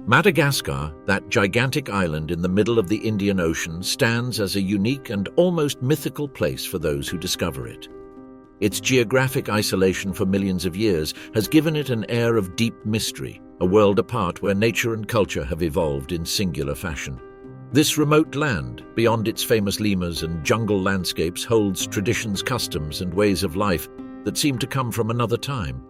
Madagascar, that gigantic island in the middle of the Indian Ocean, stands as a unique and almost mythical place for those who discover it. Its geographic isolation for millions of years has given it an air of deep mystery, a world apart where nature and culture have evolved in singular fashion. This remote land, beyond its famous lemurs and jungle landscapes, holds traditions, customs, and ways of life that seem to come from another time.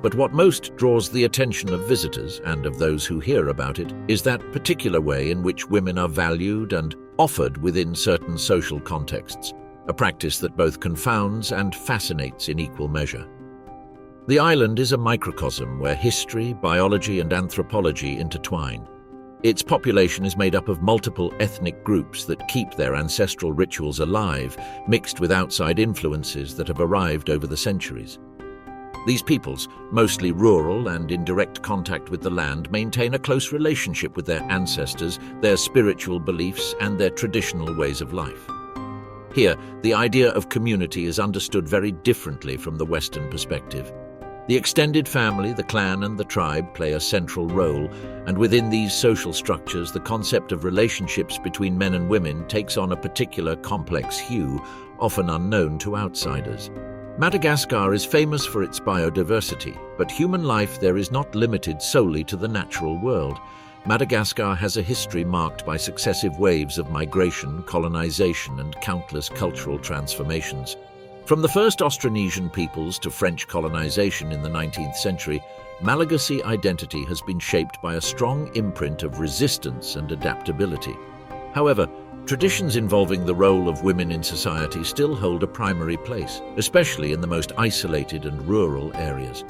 But what most draws the attention of visitors, and of those who hear about it, is that particular way in which women are valued and offered within certain social contexts, a practice that both confounds and fascinates in equal measure. The island is a microcosm where history, biology, and anthropology intertwine. Its population is made up of multiple ethnic groups that keep their ancestral rituals alive, mixed with outside influences that have arrived over the centuries. These peoples, mostly rural and in direct contact with the land, maintain a close relationship with their ancestors, their spiritual beliefs, and their traditional ways of life. Here, the idea of community is understood very differently from the Western perspective. The extended family, the clan, and the tribe play a central role, and within these social structures, the concept of relationships between men and women takes on a particular complex hue, often unknown to outsiders. Madagascar is famous for its biodiversity, but human life there is not limited solely to the natural world. Madagascar has a history marked by successive waves of migration, colonization, and countless cultural transformations. From the first Austronesian peoples to French colonization in the 19th century, Malagasy identity has been shaped by a strong imprint of resistance and adaptability. However, traditions involving the role of women in society still hold a primary place, especially in the most isolated and rural areas.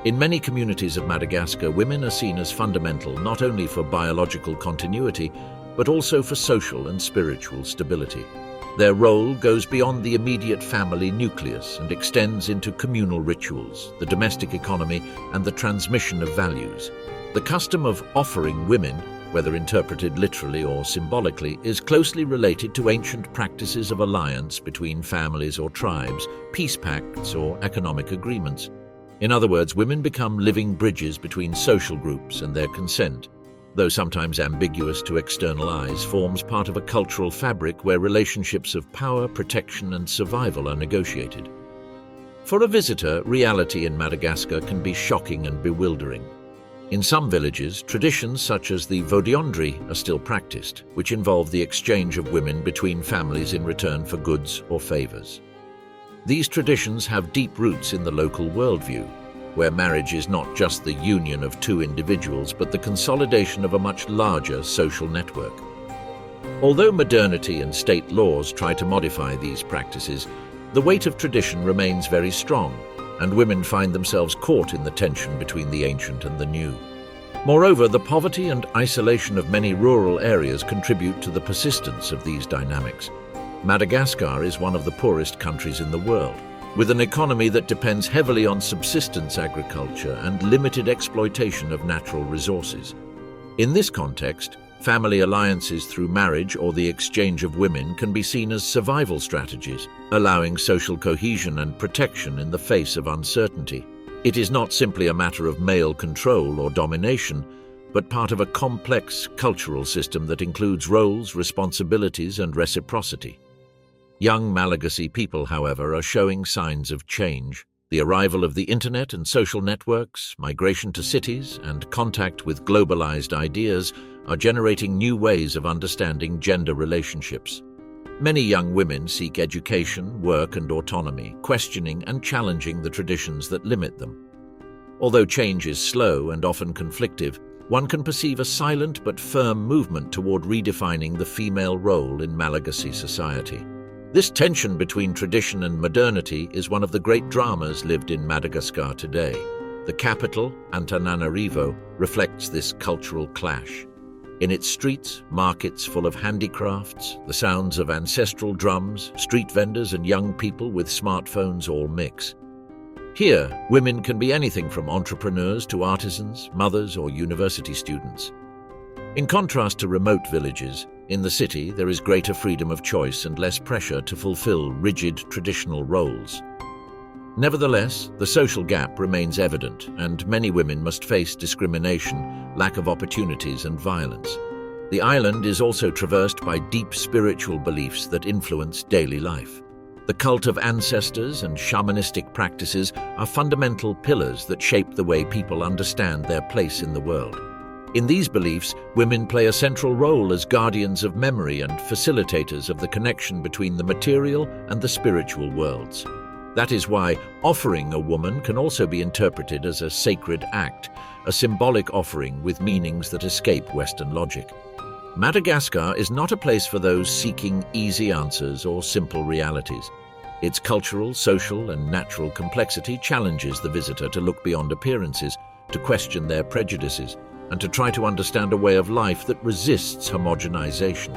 In many communities of Madagascar, women are seen as fundamental not only for biological continuity, but also for social and spiritual stability. Their role goes beyond the immediate family nucleus and extends into communal rituals, the domestic economy, and the transmission of values. The custom of offering women, whether interpreted literally or symbolically, is closely related to ancient practices of alliance between families or tribes, peace pacts, or economic agreements. In other words, women become living bridges between social groups, and their consent, though sometimes ambiguous to external eyes, forms part of a cultural fabric where relationships of power, protection, and survival are negotiated. For a visitor, reality in Madagascar can be shocking and bewildering. In some villages, traditions such as the vodiondry are still practiced, which involve the exchange of women between families in return for goods or favors. These traditions have deep roots in the local worldview, where marriage is not just the union of two individuals, but the consolidation of a much larger social network. Although modernity and state laws try to modify these practices, the weight of tradition remains very strong, and women find themselves caught in the tension between the ancient and the new. Moreover, the poverty and isolation of many rural areas contribute to the persistence of these dynamics. Madagascar is one of the poorest countries in the world, with an economy that depends heavily on subsistence agriculture and limited exploitation of natural resources. In this context, family alliances through marriage or the exchange of women can be seen as survival strategies, allowing social cohesion and protection in the face of uncertainty. It is not simply a matter of male control or domination, but part of a complex cultural system that includes roles, responsibilities, and reciprocity. Young Malagasy people, however, are showing signs of change. The arrival of the internet and social networks, migration to cities, and contact with globalized ideas are generating new ways of understanding gender relationships. Many young women seek education, work, and autonomy, questioning and challenging the traditions that limit them. Although change is slow and often conflictive, one can perceive a silent but firm movement toward redefining the female role in Malagasy society. This tension between tradition and modernity is one of the great dramas lived in Madagascar today. The capital, Antananarivo, reflects this cultural clash. In its streets, markets full of handicrafts, the sounds of ancestral drums, street vendors, and young people with smartphones all mix. Here, women can be anything from entrepreneurs to artisans, mothers, or university students. In contrast to remote villages, in the city there is greater freedom of choice and less pressure to fulfill rigid traditional roles. Nevertheless, the social gap remains evident, and many women must face discrimination, lack of opportunities, and violence. The island is also traversed by deep spiritual beliefs that influence daily life. The cult of ancestors and shamanistic practices are fundamental pillars that shape the way people understand their place in the world. In these beliefs, women play a central role as guardians of memory and facilitators of the connection between the material and the spiritual worlds. That is why offering a woman can also be interpreted as a sacred act, a symbolic offering with meanings that escape Western logic. Madagascar is not a place for those seeking easy answers or simple realities. Its cultural, social, and natural complexity challenges the visitor to look beyond appearances, to question their prejudices, and to try to understand a way of life that resists homogenization.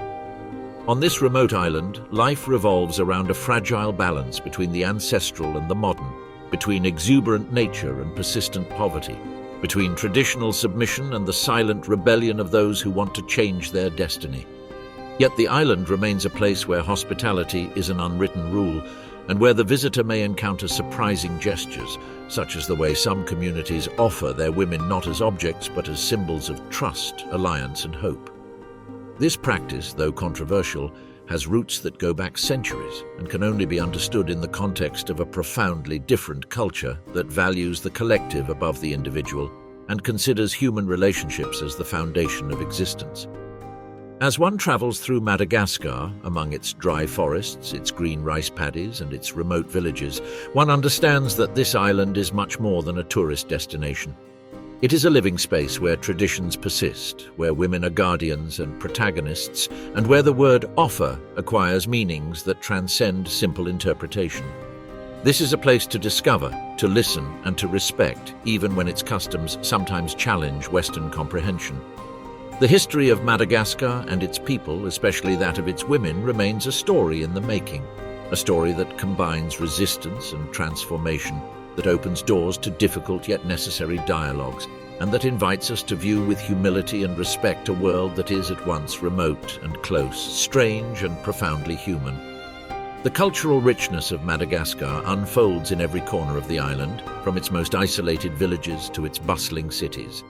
On this remote island, life revolves around a fragile balance between the ancestral and the modern, between exuberant nature and persistent poverty, between traditional submission and the silent rebellion of those who want to change their destiny. Yet the island remains a place where hospitality is an unwritten rule, and where the visitor may encounter surprising gestures, such as the way some communities offer their women not as objects but as symbols of trust, alliance, and hope. This practice, though controversial, has roots that go back centuries and can only be understood in the context of a profoundly different culture that values the collective above the individual and considers human relationships as the foundation of existence. As one travels through Madagascar, among its dry forests, its green rice paddies, and its remote villages, one understands that this island is much more than a tourist destination. It is a living space where traditions persist, where women are guardians and protagonists, and where the word offer acquires meanings that transcend simple interpretation. This is a place to discover, to listen, and to respect, even when its customs sometimes challenge Western comprehension. The history of Madagascar and its people, especially that of its women, remains a story in the making, a story that combines resistance and transformation, that opens doors to difficult yet necessary dialogues, and that invites us to view with humility and respect a world that is at once remote and close, strange and profoundly human. The cultural richness of Madagascar unfolds in every corner of the island, from its most isolated villages to its bustling cities.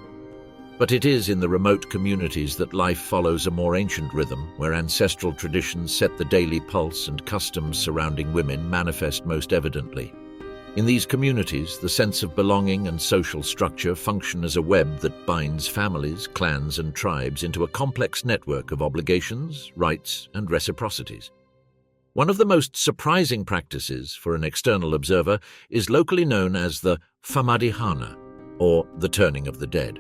But it is in the remote communities that life follows a more ancient rhythm, where ancestral traditions set the daily pulse and customs surrounding women manifest most evidently. In these communities, the sense of belonging and social structure function as a web that binds families, clans, and tribes into a complex network of obligations, rights, and reciprocities. One of the most surprising practices for an external observer is locally known as the famadihana, or the turning of the dead.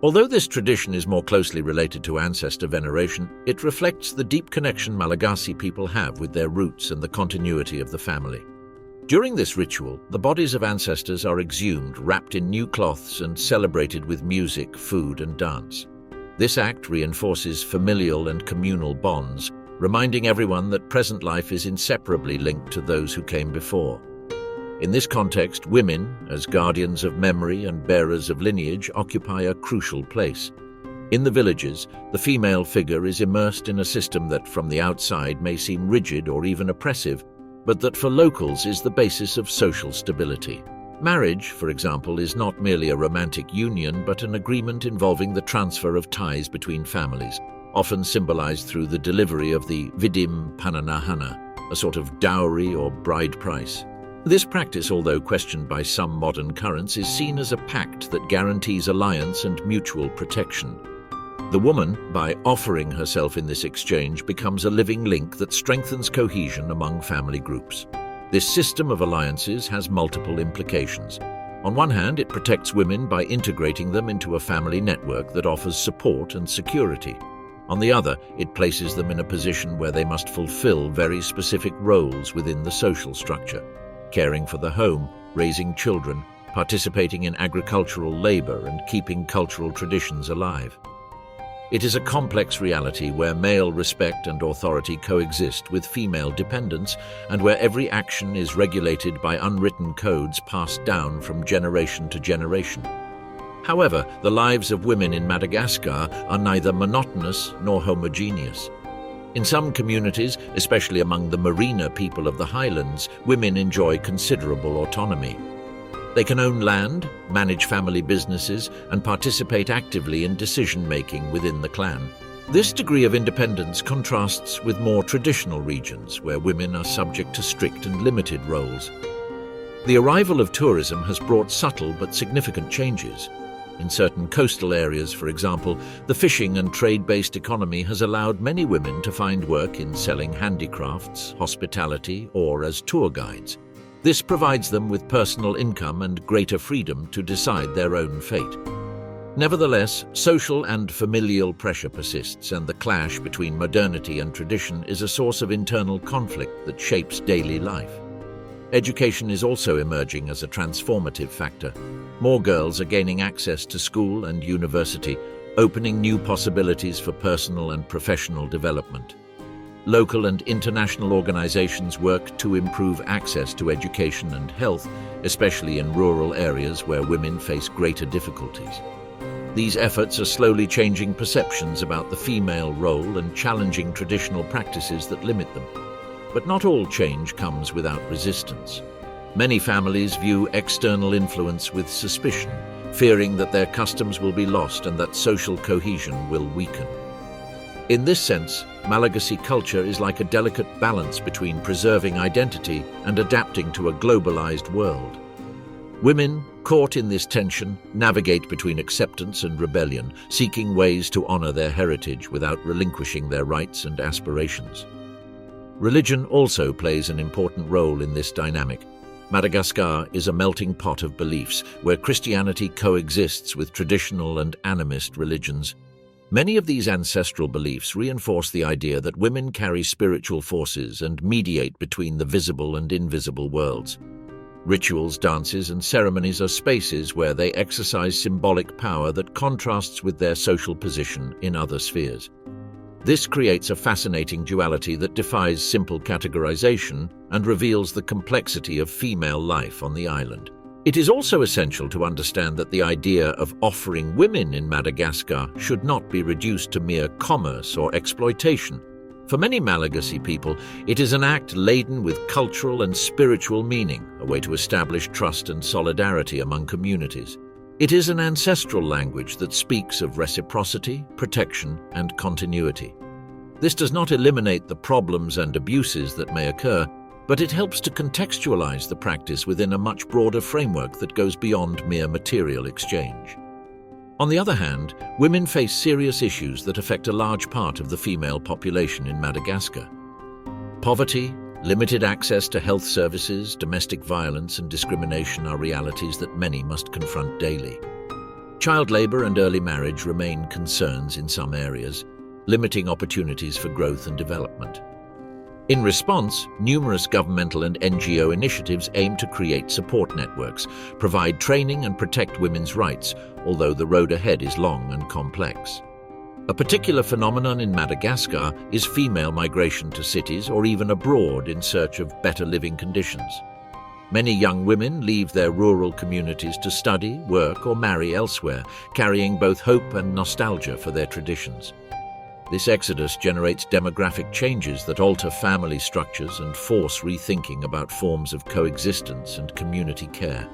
Although this tradition is more closely related to ancestor veneration, it reflects the deep connection Malagasy people have with their roots and the continuity of the family. During this ritual, the bodies of ancestors are exhumed, wrapped in new cloths, and celebrated with music, food, and dance. This act reinforces familial and communal bonds, reminding everyone that present life is inseparably linked to those who came before. In this context, women, as guardians of memory and bearers of lineage, occupy a crucial place. In the villages, the female figure is immersed in a system that, from the outside, may seem rigid or even oppressive, but that for locals is the basis of social stability. Marriage, for example, is not merely a romantic union, but an agreement involving the transfer of ties between families, often symbolized through the delivery of the vidim pananahana, a sort of dowry or bride price. This practice, although questioned by some modern currents, is seen as a pact that guarantees alliance and mutual protection. The woman, by offering herself in this exchange, becomes a living link that strengthens cohesion among family groups. This system of alliances has multiple implications. On one hand, it protects women by integrating them into a family network that offers support and security. On the other, it places them in a position where they must fulfill very specific roles within the social structure, caring for the home, raising children, participating in agricultural labor, and keeping cultural traditions alive. It is a complex reality where male respect and authority coexist with female dependence, and where every action is regulated by unwritten codes passed down from generation to generation. However, the lives of women in Madagascar are neither monotonous nor homogeneous. In some communities, especially among the Merina people of the highlands, women enjoy considerable autonomy. They can own land, manage family businesses, and participate actively in decision-making within the clan. This degree of independence contrasts with more traditional regions where women are subject to strict and limited roles. The arrival of tourism has brought subtle but significant changes. In certain coastal areas, for example, the fishing and trade-based economy has allowed many women to find work in selling handicrafts, hospitality, or as tour guides. This provides them with personal income and greater freedom to decide their own fate. Nevertheless, social and familial pressure persists, and the clash between modernity and tradition is a source of internal conflict that shapes daily life. Education is also emerging as a transformative factor. More girls are gaining access to school and university, opening new possibilities for personal and professional development. Local and international organizations work to improve access to education and health, especially in rural areas where women face greater difficulties. These efforts are slowly changing perceptions about the female role and challenging traditional practices that limit them. But not all change comes without resistance. Many families view external influence with suspicion, fearing that their customs will be lost and that social cohesion will weaken. In this sense, Malagasy culture is like a delicate balance between preserving identity and adapting to a globalized world. Women, caught in this tension, navigate between acceptance and rebellion, seeking ways to honor their heritage without relinquishing their rights and aspirations. Religion also plays an important role in this dynamic. Madagascar is a melting pot of beliefs where Christianity coexists with traditional and animist religions. Many of these ancestral beliefs reinforce the idea that women carry spiritual forces and mediate between the visible and invisible worlds. Rituals, dances, and ceremonies are spaces where they exercise symbolic power that contrasts with their social position in other spheres. This creates a fascinating duality that defies simple categorization and reveals the complexity of female life on the island. It is also essential to understand that the idea of offering women in Madagascar should not be reduced to mere commerce or exploitation. For many Malagasy people, it is an act laden with cultural and spiritual meaning, a way to establish trust and solidarity among communities. It is an ancestral language that speaks of reciprocity, protection, and continuity. This does not eliminate the problems and abuses that may occur, but it helps to contextualize the practice within a much broader framework that goes beyond mere material exchange. On the other hand, women face serious issues that affect a large part of the female population in Madagascar. Poverty, limited access to health services, domestic violence, and discrimination are realities that many must confront daily. Child labor and early marriage remain concerns in some areas, limiting opportunities for growth and development. In response, numerous governmental and NGO initiatives aim to create support networks, provide training and protect women's rights, although the road ahead is long and complex. A particular phenomenon in Madagascar is female migration to cities or even abroad in search of better living conditions. Many young women leave their rural communities to study, work, or marry elsewhere, carrying both hope and nostalgia for their traditions. This exodus generates demographic changes that alter family structures and force rethinking about forms of coexistence and community care.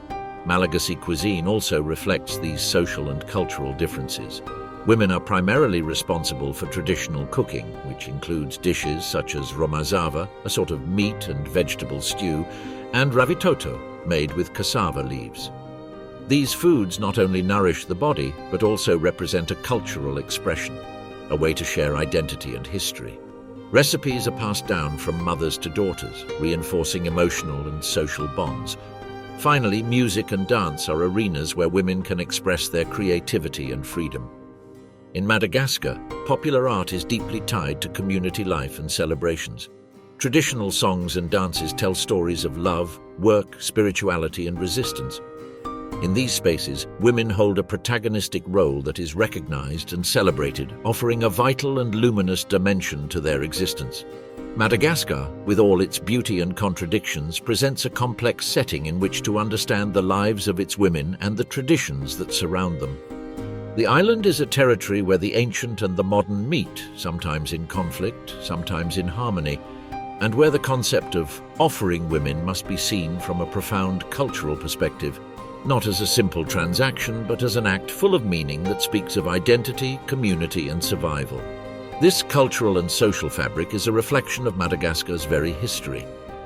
Malagasy cuisine also reflects these social and cultural differences. Women are primarily responsible for traditional cooking, which includes dishes such as romazava, a sort of meat and vegetable stew, and ravitoto, made with cassava leaves. These foods not only nourish the body, but also represent a cultural expression, a way to share identity and history. Recipes are passed down from mothers to daughters, reinforcing emotional and social bonds. Finally, music and dance are arenas where women can express their creativity and freedom. In Madagascar, popular art is deeply tied to community life and celebrations. Traditional songs and dances tell stories of love, work, spirituality, and resistance. In these spaces, women hold a protagonistic role that is recognized and celebrated, offering a vital and luminous dimension to their existence. Madagascar, with all its beauty and contradictions, presents a complex setting in which to understand the lives of its women and the traditions that surround them. The island is a territory where the ancient and the modern meet, sometimes in conflict, sometimes in harmony, and where the concept of offering women must be seen from a profound cultural perspective, not as a simple transaction, but as an act full of meaning that speaks of identity, community, and survival. This cultural and social fabric is a reflection of Madagascar's very history,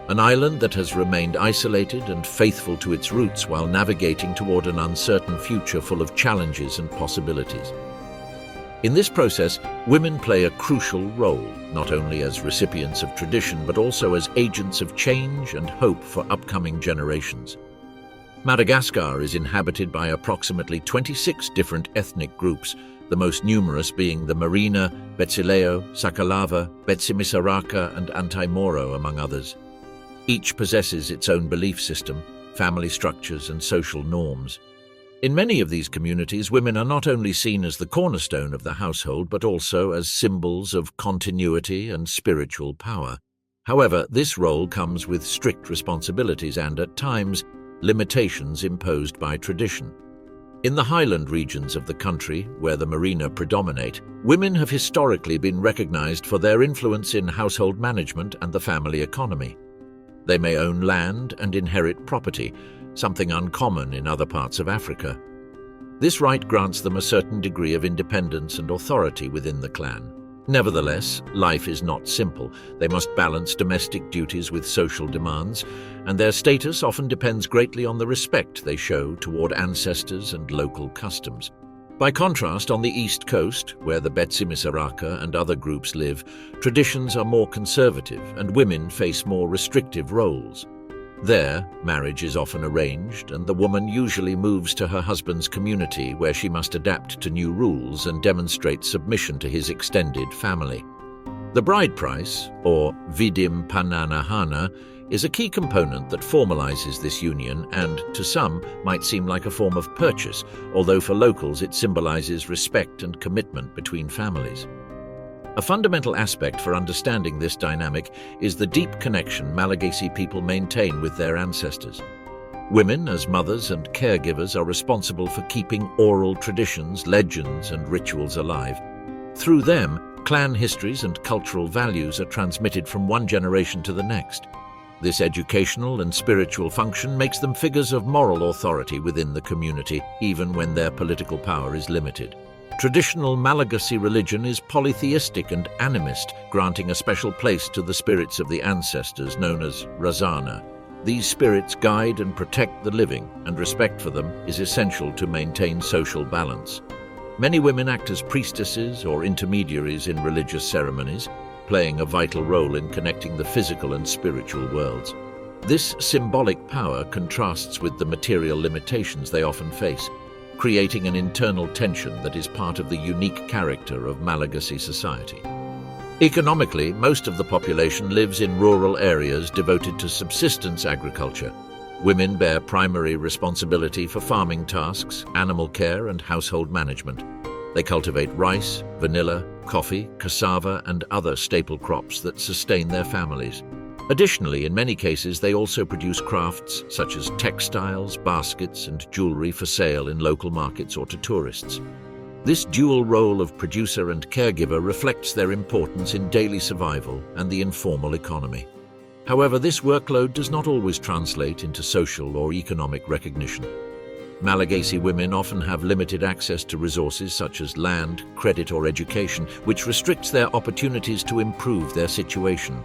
an island that has remained isolated and faithful to its roots while navigating toward an uncertain future full of challenges and possibilities. In this process, women play a crucial role, not only as recipients of tradition, but also as agents of change and hope for upcoming generations. Madagascar is inhabited by approximately 26 different ethnic groups, the most numerous being the Merina, Betsileo, Sakalava, Betsimisaraka, and Antaimoro, among others. Each possesses its own belief system, family structures, and social norms. In many of these communities, women are not only seen as the cornerstone of the household, but also as symbols of continuity and spiritual power. However, this role comes with strict responsibilities and, at times, limitations imposed by tradition. In the highland regions of the country, where the Merina predominate, women have historically been recognized for their influence in household management and the family economy. They may own land and inherit property, something uncommon in other parts of Africa. This right grants them a certain degree of independence and authority within the clan. Nevertheless, life is not simple. They must balance domestic duties with social demands, and their status often depends greatly on the respect they show toward ancestors and local customs. By contrast, on the east coast, where the Betsimisaraka and other groups live, traditions are more conservative and women face more restrictive roles. There, marriage is often arranged, and the woman usually moves to her husband's community, where she must adapt to new rules and demonstrate submission to his extended family. The bride price, or vidim pananahana, is a key component that formalizes this union and, to some, might seem like a form of purchase, although for locals it symbolizes respect and commitment between families. A fundamental aspect for understanding this dynamic is the deep connection Malagasy people maintain with their ancestors. Women, as mothers and caregivers, are responsible for keeping oral traditions, legends, and rituals alive. Through them, clan histories and cultural values are transmitted from one generation to the next. This educational and spiritual function makes them figures of moral authority within the community, even when their political power is limited. Traditional Malagasy religion is polytheistic and animist, granting a special place to the spirits of the ancestors known as Razana. These spirits guide and protect the living, and respect for them is essential to maintain social balance. Many women act as priestesses or intermediaries in religious ceremonies, playing a vital role in connecting the physical and spiritual worlds. This symbolic power contrasts with the material limitations they often face, creating an internal tension that is part of the unique character of Malagasy society. Economically, most of the population lives in rural areas devoted to subsistence agriculture. Women bear primary responsibility for farming tasks, animal care, and household management. They cultivate rice, vanilla, coffee, cassava, and other staple crops that sustain their families. Additionally, in many cases, they also produce crafts such as textiles, baskets, and jewelry for sale in local markets or to tourists. This dual role of producer and caregiver reflects their importance in daily survival and the informal economy. However, this workload does not always translate into social or economic recognition. Malagasy women often have limited access to resources such as land, credit, or education, which restricts their opportunities to improve their situation.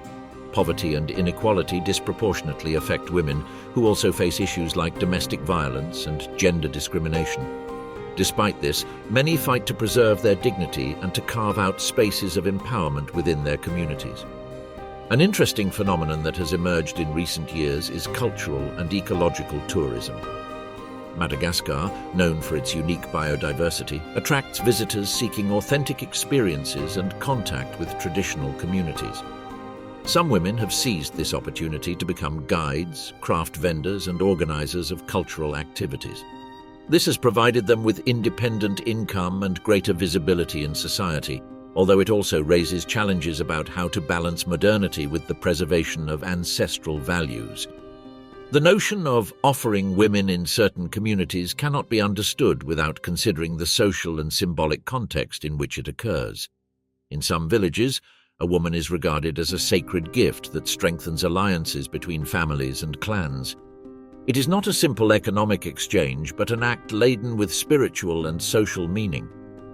Poverty and inequality disproportionately affect women, who also face issues like domestic violence and gender discrimination. Despite this, many fight to preserve their dignity and to carve out spaces of empowerment within their communities. An interesting phenomenon that has emerged in recent years is cultural and ecological tourism. Madagascar, known for its unique biodiversity, attracts visitors seeking authentic experiences and contact with traditional communities. Some women have seized this opportunity to become guides, craft vendors, and organizers of cultural activities. This has provided them with independent income and greater visibility in society, although it also raises challenges about how to balance modernity with the preservation of ancestral values. The notion of offering women in certain communities cannot be understood without considering the social and symbolic context in which it occurs. In some villages, a woman is regarded as a sacred gift that strengthens alliances between families and clans. It is not a simple economic exchange, but an act laden with spiritual and social meaning.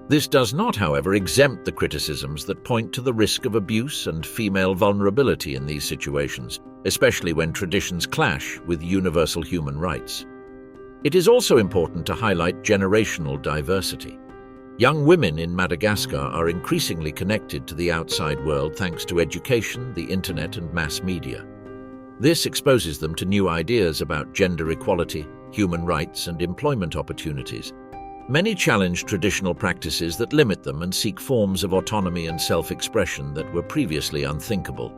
This does not, however, exempt the criticisms that point to the risk of abuse and female vulnerability in these situations, especially when traditions clash with universal human rights. It is also important to highlight generational diversity. Young women in Madagascar are increasingly connected to the outside world thanks to education, the internet, and mass media. This exposes them to new ideas about gender equality, human rights, and employment opportunities. Many challenge traditional practices that limit them and seek forms of autonomy and self-expression that were previously unthinkable.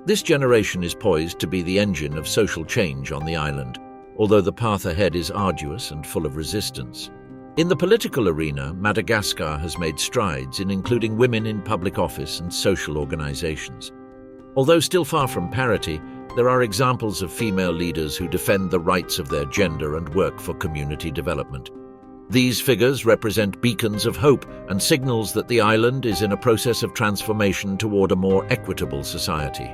This generation is poised to be the engine of social change on the island, although the path ahead is arduous and full of resistance. In the political arena, Madagascar has made strides in including women in public office and social organizations. Although still far from parity, there are examples of female leaders who defend the rights of their gender and work for community development. These figures represent beacons of hope and signals that the island is in a process of transformation toward a more equitable society.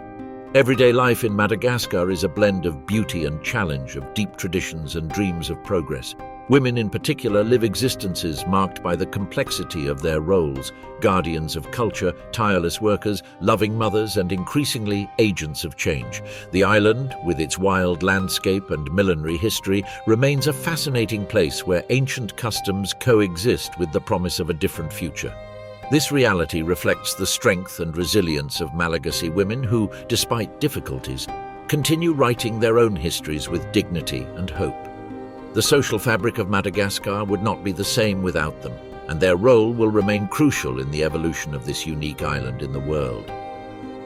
Everyday life in Madagascar is a blend of beauty and challenge, of deep traditions and dreams of progress. Women in particular live existences marked by the complexity of their roles: guardians of culture, tireless workers, loving mothers, and increasingly agents of change. The island, with its wild landscape and millenary history, remains a fascinating place where ancient customs coexist with the promise of a different future. This reality reflects the strength and resilience of Malagasy women who, despite difficulties, continue writing their own histories with dignity and hope. The social fabric of Madagascar would not be the same without them, and their role will remain crucial in the evolution of this unique island in the world.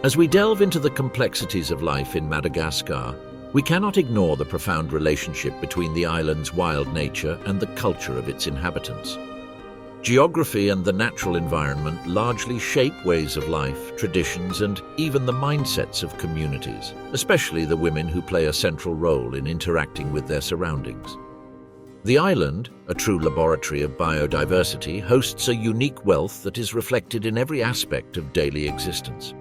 As we delve into the complexities of life in Madagascar, we cannot ignore the profound relationship between the island's wild nature and the culture of its inhabitants. Geography and the natural environment largely shape ways of life, traditions, and even the mindsets of communities, especially the women who play a central role in interacting with their surroundings. The island, a true laboratory of biodiversity, hosts a unique wealth that is reflected in every aspect of daily existence.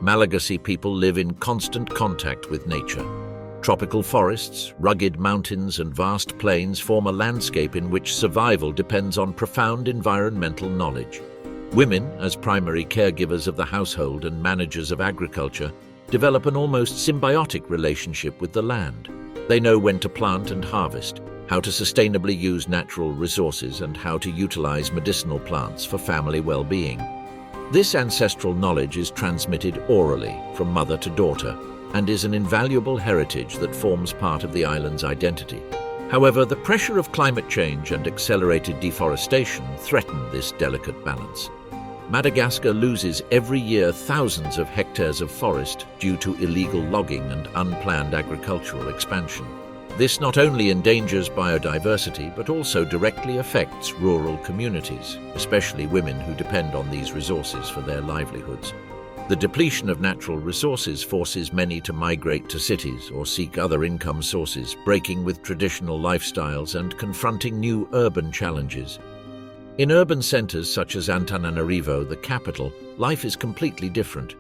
Malagasy people live in constant contact with nature. Tropical forests, rugged mountains, and vast plains form a landscape in which survival depends on profound environmental knowledge. Women, as primary caregivers of the household and managers of agriculture, develop an almost symbiotic relationship with the land. They know when to plant and harvest, how to sustainably use natural resources, and how to utilize medicinal plants for family well-being. This ancestral knowledge is transmitted orally from mother to daughter and is an invaluable heritage that forms part of the island's identity. However, the pressure of climate change and accelerated deforestation threaten this delicate balance. Madagascar loses every year thousands of hectares of forest due to illegal logging and unplanned agricultural expansion. This not only endangers biodiversity, but also directly affects rural communities, especially women who depend on these resources for their livelihoods. The depletion of natural resources forces many to migrate to cities or seek other income sources, breaking with traditional lifestyles and confronting new urban challenges. In urban centers such as Antananarivo, the capital, life is completely different.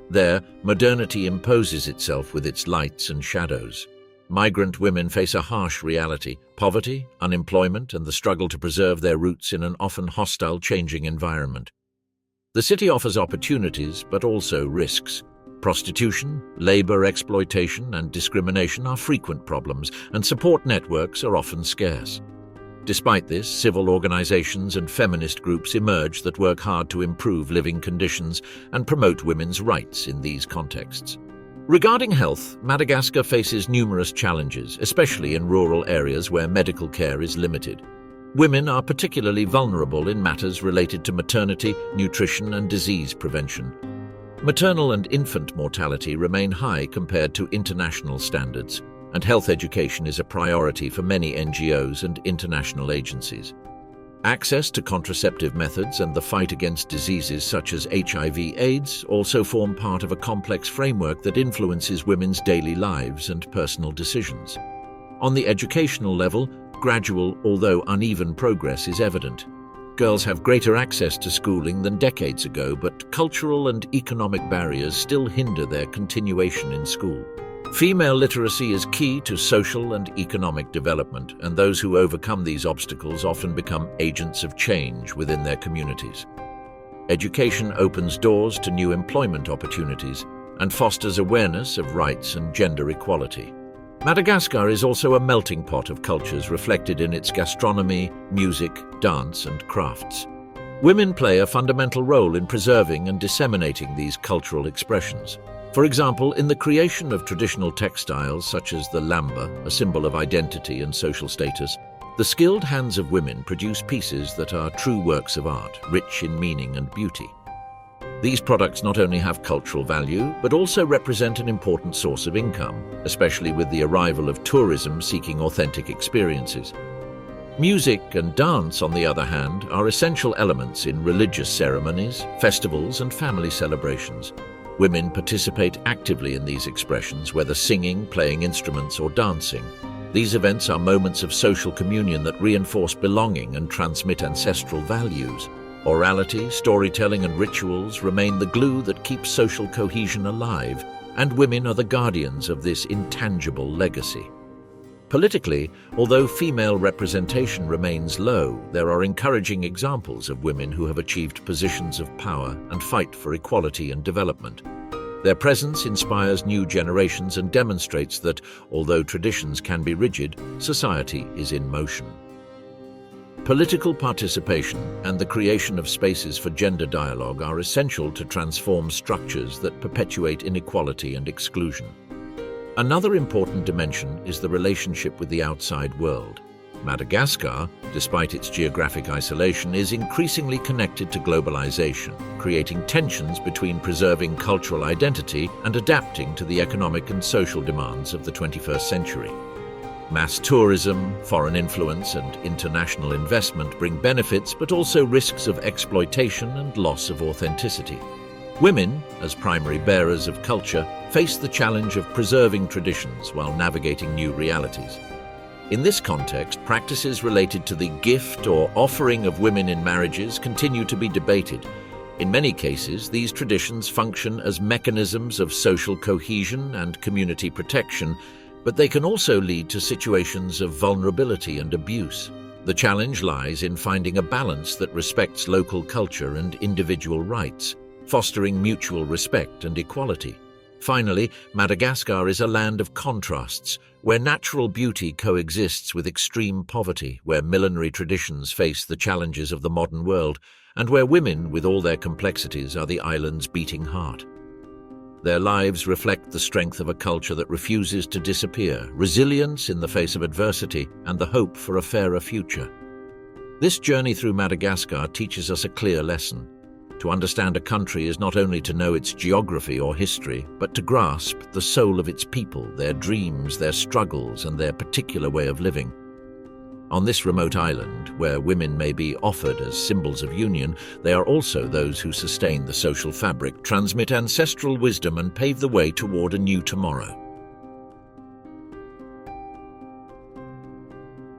There, modernity imposes itself with its lights and shadows. Migrant women face a harsh reality: poverty, unemployment, and the struggle to preserve their roots in an often hostile, changing environment. The city offers opportunities, but also risks. Prostitution, labor exploitation, and discrimination are frequent problems, and support networks are often scarce. Despite this, civil organizations and feminist groups emerge that work hard to improve living conditions and promote women's rights in these contexts. Regarding health, Madagascar faces numerous challenges, especially in rural areas where medical care is limited. Women are particularly vulnerable in matters related to maternity, nutrition, and disease prevention. Maternal and infant mortality remain high compared to international standards, and health education is a priority for many NGOs and international agencies. Access to contraceptive methods and the fight against diseases such as HIV/AIDS also form part of a complex framework that influences women's daily lives and personal decisions. On the educational level, gradual, although uneven progress is evident. Girls have greater access to schooling than decades ago, but cultural and economic barriers still hinder their continuation in school. Female literacy is key to social and economic development, and those who overcome these obstacles often become agents of change within their communities. Education opens doors to new employment opportunities and fosters awareness of rights and gender equality. Madagascar is also a melting pot of cultures reflected in its gastronomy, music, dance, and crafts. Women play a fundamental role in preserving and disseminating these cultural expressions. For example, in the creation of traditional textiles such as the lamba, a symbol of identity and social status, the skilled hands of women produce pieces that are true works of art, rich in meaning and beauty. These products not only have cultural value, but also represent an important source of income, especially with the arrival of tourism seeking authentic experiences. Music and dance, on the other hand, are essential elements in religious ceremonies, festivals, and family celebrations. Women participate actively in these expressions, whether singing, playing instruments, or dancing. These events are moments of social communion that reinforce belonging and transmit ancestral values. Orality, storytelling, and rituals remain the glue that keeps social cohesion alive, and women are the guardians of this intangible legacy. Politically, although female representation remains low, there are encouraging examples of women who have achieved positions of power and fight for equality and development. Their presence inspires new generations and demonstrates that, although traditions can be rigid, society is in motion. Political participation and the creation of spaces for gender dialogue are essential to transform structures that perpetuate inequality and exclusion. Another important dimension is the relationship with the outside world. Madagascar, despite its geographic isolation, is increasingly connected to globalization, creating tensions between preserving cultural identity and adapting to the economic and social demands of the 21st century. Mass tourism, foreign influence, and international investment bring benefits, but also risks of exploitation and loss of authenticity. Women, as primary bearers of culture, face the challenge of preserving traditions while navigating new realities. In this context, practices related to the gift or offering of women in marriages continue to be debated. In many cases, these traditions function as mechanisms of social cohesion and community protection, but they can also lead to situations of vulnerability and abuse. The challenge lies in finding a balance that respects local culture and individual rights, fostering mutual respect and equality. Finally, Madagascar is a land of contrasts, where natural beauty coexists with extreme poverty, where millinery traditions face the challenges of the modern world, and where women, with all their complexities, are the island's beating heart. Their lives reflect the strength of a culture that refuses to disappear, resilience in the face of adversity, and the hope for a fairer future. This journey through Madagascar teaches us a clear lesson. To understand a country is not only to know its geography or history, but to grasp the soul of its people, their dreams, their struggles, and their particular way of living. On this remote island, where women may be offered as symbols of union, they are also those who sustain the social fabric, transmit ancestral wisdom, and pave the way toward a new tomorrow.